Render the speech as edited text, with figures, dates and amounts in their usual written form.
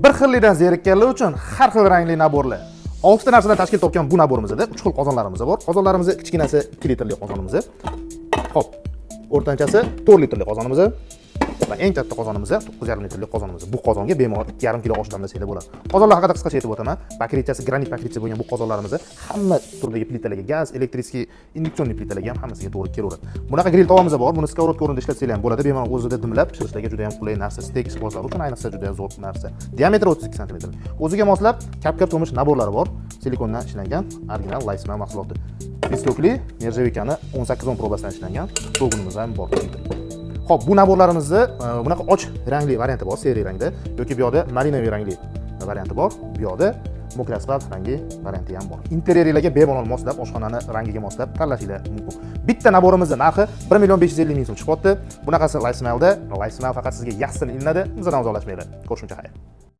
bir xillikdan zerikkanlar uchun har xil rangli naborlar. 6 ta narsadan tashkil topgan bu naborimizda 3 xil qozonlarimiz bor. Qozonlarimiz kichkinasi 2 litrli qozonimiz. Xo'p, o'rtanchasi 4 litrli qozonimiz va eng katta qozonimiz 9,5 litrli qozonimiz. Bu qozonga bemalol 2,5 kilo osh damlasak bo'ladi. Qozonlar haqida qisqacha aytib o'taman. Bakritchasi, granit bakritchasi bo'lgan bu qozonlarimiz hamma turdagi plitalarga, gaz, elektriskiy, induksion plitalarga ham hammasiga to'g'ri kelaveradi. Bunaqa grill tovamiz bor. Buni skоворodka o'rnida ishlatsangiz ham bo'ladi. Bemalol o'zida dimlab pishirishlarga juda ham qulay narsa. Steak ishqibozlar uchun ayniqsa juda ham zo'r narsa. Diametri 32 sm. O'ziga moslab kapkir to'mish naborlari bor. Silikondan ishlangan original Lifesmile mahsuloti. Pistokli Nerjevikani 18 probasidan ishlangan to'g'unimiz ham bor. Xo'p, bu naborlarimizni bunaqa och rangli varianti bor, seri rangda yoki bu yoqda malinaviy rangli varianti bor. Bu yoqda mokra asfalt rangi varianti ham bor. Interierlarga bemalol moslab, oshxonani rangiga moslab tanlashingiz mumkin. Bitta naborimizning narxi 1,550,000 so'm chiqyapti. Bunaqasi Lifesmile'da, Lifesmile faqat sizga yaxshisin ilinadi, bizdan uzolashmaydi. Ko'rishguncha xayr.